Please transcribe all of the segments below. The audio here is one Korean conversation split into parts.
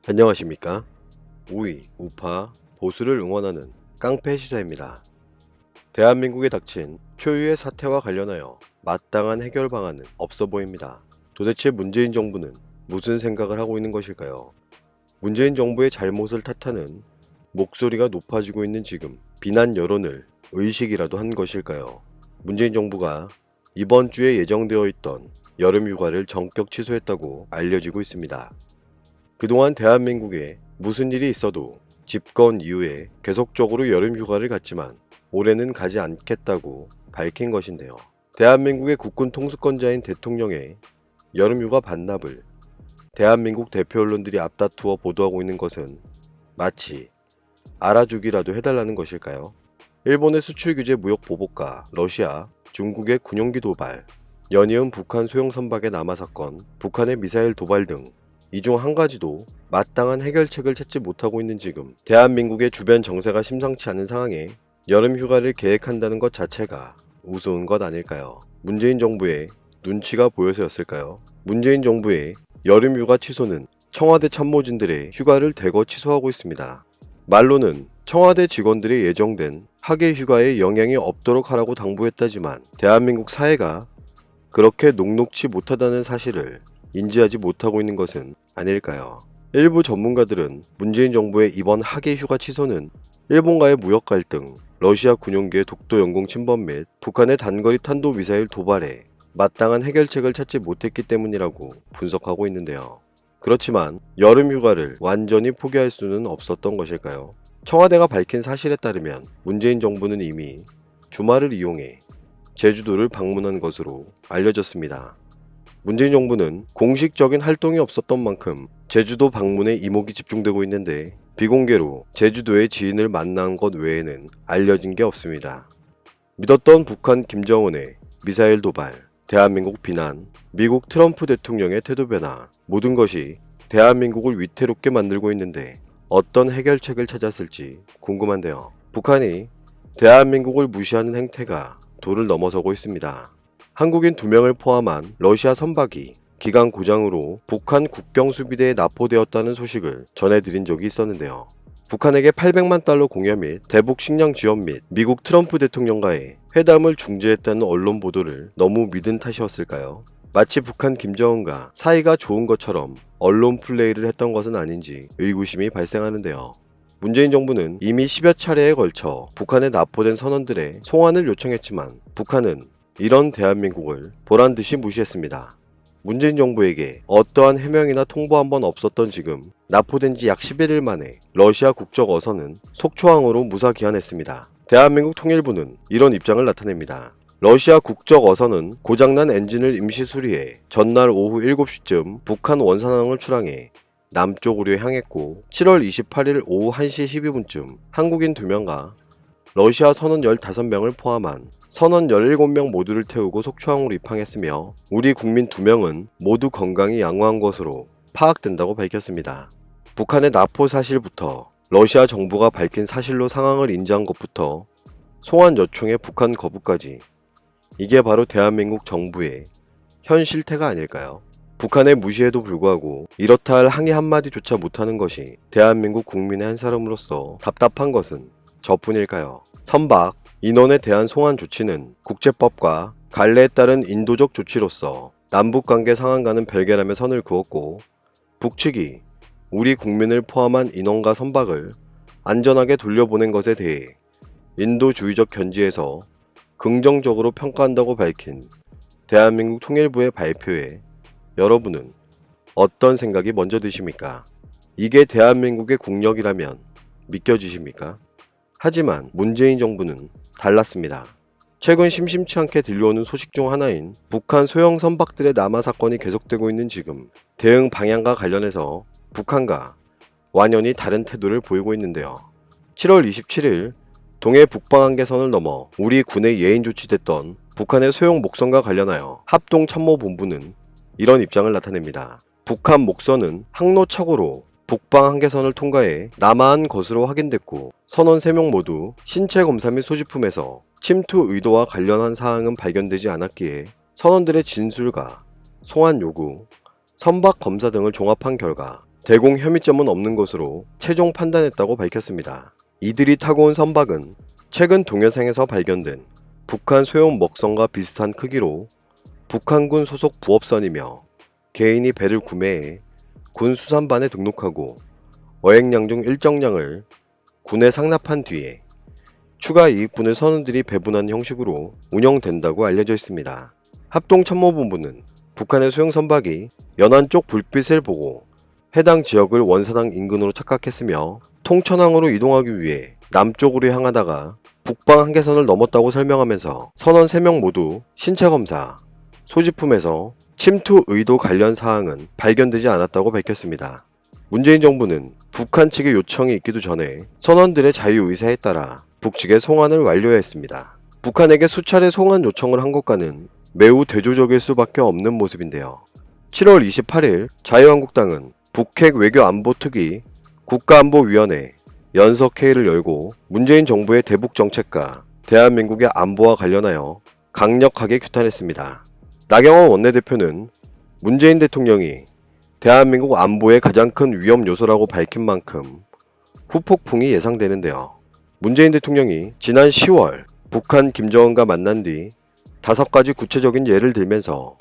안녕하십니까? 우익, 우파, 보수를 응원하는 깡패 시사입니다. 대한민국에 닥친 초유의 사태와 관련하여 마땅한 해결 방안은 없어 보입니다. 도대체 문재인 정부는 무슨 생각을 하고 있는 것일까요? 문재인 정부의 잘못을 탓하는 목소리가 높아지고 있는 지금 비난 여론을 의식이라도 한 것일까요? 문재인 정부가 이번 주에 예정되어 있던 여름 휴가를 전격 취소했다고 알려지고 있습니다. 그동안 대한민국에 무슨 일이 있어도 집권 이후에 계속적으로 여름 휴가를 갔지만 올해는 가지 않겠다고 밝힌 것인데요. 대한민국의 국군 통수권자인 대통령의 여름 휴가 반납을 대한민국 대표 언론들이 앞다투어 보도하고 있는 것은 마치 알아주기라도 해달라는 것일까요? 일본의 수출 규제 무역 보복과 러시아, 중국의 군용기 도발, 연이은 북한 소형 선박의 남하 사건, 북한의 미사일 도발 등 이 중 한 가지도 마땅한 해결책을 찾지 못하고 있는 지금 대한민국의 주변 정세가 심상치 않은 상황에 여름 휴가를 계획한다는 것 자체가 우스운 것 아닐까요? 문재인 정부의 눈치가 보여서였을까요? 문재인 정부의 여름 휴가 취소는 청와대 참모진들의 휴가를 대거 취소하고 있습니다. 말로는 청와대 직원들이 예정된 학예 휴가에 영향이 없도록 하라고 당부했다지만 대한민국 사회가 그렇게 녹록지 못하다는 사실을 인지하지 못하고 있는 것은 아닐까요? 일부 전문가들은 문재인 정부의 이번 학예 휴가 취소는 일본과의 무역 갈등, 러시아 군용기의 독도 영공 침범 및 북한의 단거리 탄도미사일 도발에 마땅한 해결책을 찾지 못했기 때문이라고 분석하고 있는데요. 그렇지만 여름 휴가를 완전히 포기할 수는 없었던 것일까요? 청와대가 밝힌 사실에 따르면 문재인 정부는 이미 주말을 이용해 제주도를 방문한 것으로 알려졌습니다. 문재인 정부는 공식적인 활동이 없었던 만큼 제주도 방문에 이목이 집중되고 있는데 비공개로 제주도의 지인을 만난 것 외에는 알려진 게 없습니다. 믿었던 북한 김정은의 미사일 도발, 대한민국 비난, 미국 트럼프 대통령의 태도 변화, 모든 것이 대한민국을 위태롭게 만들고 있는데 어떤 해결책을 찾았을지 궁금한데요. 북한이 대한민국을 무시하는 행태가 도를 넘어서고 있습니다. 한국인 2명을 포함한 러시아 선박이 기강 고장으로 북한 국경 수비대에 납포되었다는 소식을 전해드린 적이 있었는데요. 북한에게 800만 달러 공여 및 대북 식량 지원 및 미국 트럼프 대통령과의 회담을 중지했다는 언론 보도를 너무 믿은 탓이었을까요? 마치 북한 김정은과 사이가 좋은 것처럼 언론 플레이를 했던 것은 아닌지 의구심이 발생하는데요. 문재인 정부는 이미 10여 차례에 걸쳐 북한에 납포된 선원들의 송환을 요청했지만 북한은 이런 대한민국을 보란듯이 무시했습니다. 문재인 정부에게 어떠한 해명이나 통보 한 번 없었던 지금 납포된 지 약 11일 만에 러시아 국적 어선은 속초항으로 무사귀환했습니다. 대한민국 통일부는 이런 입장을 나타냅니다. 러시아 국적 어선은 고장난 엔진을 임시 수리해 전날 오후 7시쯤 북한 원산항을 출항해 남쪽으로 향했고 7월 28일 오후 1시 12분쯤 한국인 2명과 러시아 선원 15명을 포함한 선원 17명 모두를 태우고 속초항으로 입항했으며 우리 국민 2명은 모두 건강이 양호한 것으로 파악된다고 밝혔습니다. 북한의 납포 사실부터 러시아 정부가 밝힌 사실로 상황을 인지한 것부터 송환 요청의 북한 거부까지 이게 바로 대한민국 정부의 현 실태가 아닐까요? 북한의 무시에도 불구하고 이렇다 할 항의 한마디조차 못하는 것이 대한민국 국민의 한 사람으로서 답답한 것은 저뿐일까요? 선박, 인원에 대한 송환 조치는 국제법과 관례에 따른 인도적 조치로서 남북관계 상황과는 별개라며 선을 그었고 북측이 우리 국민을 포함한 인원과 선박을 안전하게 돌려보낸 것에 대해 인도주의적 견지에서 긍정적으로 평가한다고 밝힌 대한민국 통일부의 발표에 여러분은 어떤 생각이 먼저 드십니까? 이게 대한민국의 국력이라면 믿겨지십니까? 하지만 문재인 정부는 달랐습니다. 최근 심심치 않게 들려오는 소식 중 하나인 북한 소형 선박들의 남하 사건이 계속되고 있는 지금 대응 방향과 관련해서 북한과 완연히 다른 태도를 보이고 있는데요. 7월 27일 동해 북방한계선을 넘어 우리 군에 예인 조치됐던 북한의 소형 목선과 관련하여 합동참모본부는 이런 입장을 나타냅니다. 북한 목선은 항로착오로 북방 한계선을 통과해 남하한 것으로 확인됐고 선원 3명 모두 신체 검사 및 소지품에서 침투 의도와 관련한 사항은 발견되지 않았기에 선원들의 진술과 송환 요구, 선박 검사 등을 종합한 결과 대공 혐의점은 없는 것으로 최종 판단했다고 밝혔습니다. 이들이 타고 온 선박은 최근 동해상에서 발견된 북한 소형 먹선과 비슷한 크기로 북한군 소속 부업선이며 개인이 배를 구매해 군 수산반에 등록하고 어획량 중 일정량을 군에 상납한 뒤에 추가 이익분을 선원들이 배분하는 형식으로 운영된다고 알려져 있습니다. 합동참모본부는 북한의 소형 선박이 연안 쪽 불빛을 보고 해당 지역을 원사당 인근으로 착각했으며 통천항으로 이동하기 위해 남쪽으로 향하다가 북방 한계선을 넘었다고 설명하면서 선원 3명 모두 신체검사, 소지품에서 침투 의도 관련 사항은 발견되지 않았다고 밝혔습니다. 문재인 정부는 북한 측의 요청이 있기도 전에 선원들의 자유의사에 따라 북측에 송환을 완료했습니다. 북한에게 수차례 송환 요청을 한 것과는 매우 대조적일 수밖에 없는 모습인데요. 7월 28일 자유한국당은 북핵 외교안보특위 국가안보위원회 연석회의를 열고 문재인 정부의 대북 정책과 대한민국의 안보와 관련하여 강력하게 규탄했습니다. 나경원 원내대표는 문재인 대통령이 대한민국 안보의 가장 큰 위험 요소라고 밝힌 만큼 후폭풍이 예상되는데요. 문재인 대통령이 지난 10월 북한 김정은과 만난 뒤 5가지 구체적인 예를 들면서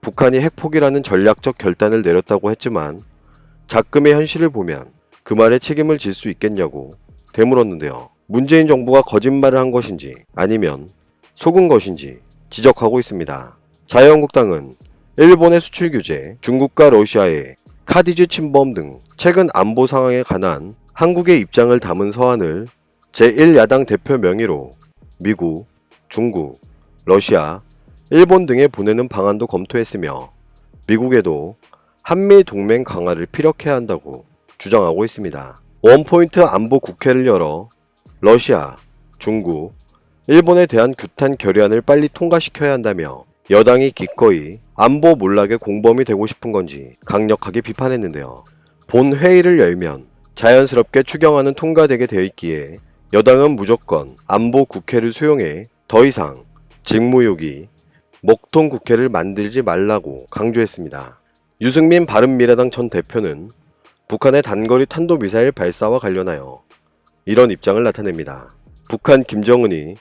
북한이 핵포기라는 전략적 결단을 내렸다고 했지만 작금의 현실을 보면 그 말에 책임을 질 수 있겠냐고 되물었는데요. 문재인 정부가 거짓말을 한 것인지 아니면 속은 것인지 지적하고 있습니다. 자유한국당은 일본의 수출 규제, 중국과 러시아의 카디즈 침범 등 최근 안보 상황에 관한 한국의 입장을 담은 서한을 제1야당 대표 명의로 미국, 중국, 러시아, 일본 등에 보내는 방안도 검토했으며 미국에도 한미 동맹 강화를 피력해야 한다고 주장하고 있습니다. 원포인트 안보 국회를 열어 러시아, 중국, 일본에 대한 규탄 결의안을 빨리 통과시켜야 한다며 여당이 기꺼이 안보 몰락의 공범이 되고 싶은 건지 강력하게 비판했는데요. 본 회의를 열면 자연스럽게 추경안은 통과되게 되어 있기에 여당은 무조건 안보 국회를 수용해 더 이상 직무유기, 먹통 국회를 만들지 말라고 강조했습니다. 유승민 바른미래당 전 대표는 북한의 단거리 탄도미사일 발사와 관련하여 이런 입장을 나타냅니다. 북한 김정은이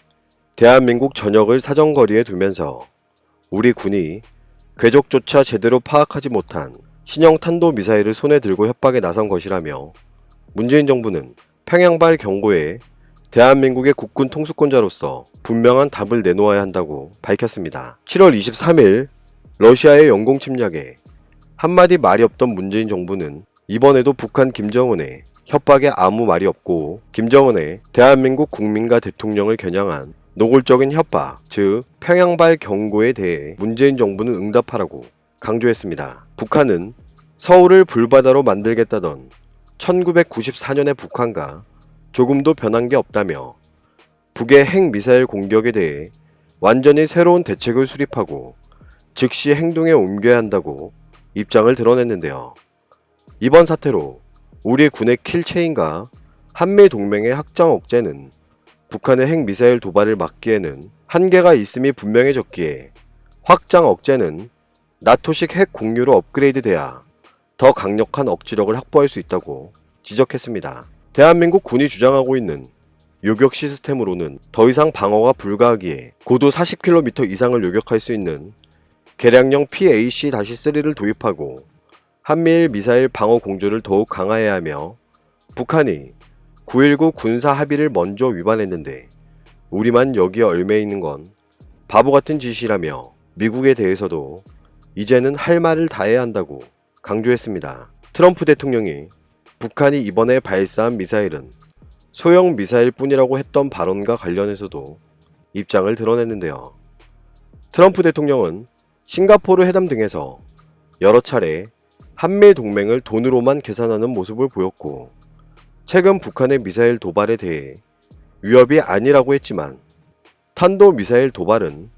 대한민국 전역을 사정거리에 두면서 우리 군이 궤적조차 제대로 파악하지 못한 신형 탄도미사일을 손에 들고 협박에 나선 것이라며 문재인 정부는 평양발 경고에 대한민국의 국군 통수권자로서 분명한 답을 내놓아야 한다고 밝혔습니다. 7월 23일 러시아의 영공 침략에 한마디 말이 없던 문재인 정부는 이번에도 북한 김정은의 협박에 아무 말이 없고 김정은의 대한민국 국민과 대통령을 겨냥한 노골적인 협박, 즉 평양발 경고에 대해 문재인 정부는 응답하라고 강조했습니다. 북한은 서울을 불바다로 만들겠다던 1994년의 북한과 조금도 변한 게 없다며 북의 핵미사일 공격에 대해 완전히 새로운 대책을 수립하고 즉시 행동에 옮겨야 한다고 입장을 드러냈는데요. 이번 사태로 우리 군의 킬체인과 한미 동맹의 확장 억제는 북한의 핵미사일 도발을 막기에는 한계가 있음이 분명해졌기에 확장 억제는 나토식 핵 공유로 업그레이드돼야 더 강력한 억지력을 확보할 수 있다고 지적했습니다. 대한민국 군이 주장하고 있는 요격 시스템으로는 더 이상 방어가 불가하기에 고도 40km 이상을 요격할 수 있는 개량형 PAC-3를 도입하고 한미일 미사일 방어 공조를 더욱 강화해야 하며 북한이 9.19 군사 합의를 먼저 위반했는데 우리만 여기에 얽매 있는 건 바보 같은 짓이라며 미국에 대해서도 이제는 할 말을 다 해야 한다고 강조했습니다. 트럼프 대통령이 북한이 이번에 발사한 미사일은 소형 미사일 뿐이라고 했던 발언과 관련해서도 입장을 드러냈는데요. 트럼프 대통령은 싱가포르 회담 등에서 여러 차례 한미 동맹을 돈으로만 계산하는 모습을 보였고 최근 북한의 미사일 도발에 대해 위협이 아니라고 했지만 탄도미사일 도발은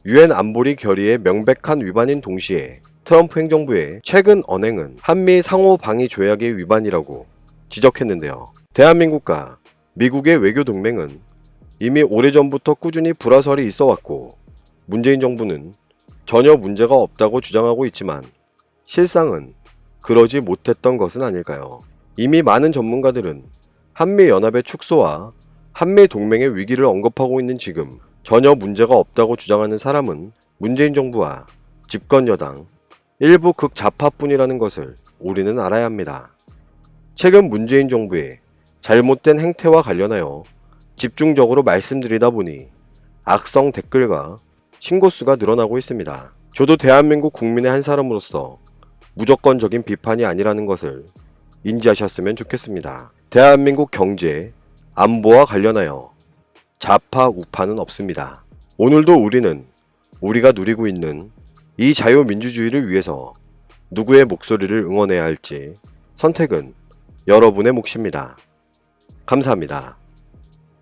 유엔 안보리 결의의 명백한 위반인 동시에 트럼프 행정부의 최근 언행은 한미 상호 방위 조약의 위반이라고 지적했는데요. 대한민국과 미국의 외교 동맹은 이미 오래전부터 꾸준히 불화설이 있어 왔고 문재인 정부는 전혀 문제가 없다고 주장하고 있지만 실상은 그러지 못했던 것은 아닐까요? 이미 많은 전문가들은 한미연합의 축소와 한미동맹의 위기를 언급하고 있는 지금 전혀 문제가 없다고 주장하는 사람은 문재인 정부와 집권 여당, 일부 극좌파뿐이라는 것을 우리는 알아야 합니다. 최근 문재인 정부의 잘못된 행태와 관련하여 집중적으로 말씀드리다 보니 악성 댓글과 신고수가 늘어나고 있습니다. 저도 대한민국 국민의 한 사람으로서 무조건적인 비판이 아니라는 것을 인지하셨으면 좋겠습니다. 대한민국 경제, 안보와 관련하여 좌파, 우파는 없습니다. 오늘도 우리는 우리가 누리고 있는 이 자유민주주의를 위해서 누구의 목소리를 응원해야 할지 선택은 여러분의 몫입니다. 감사합니다.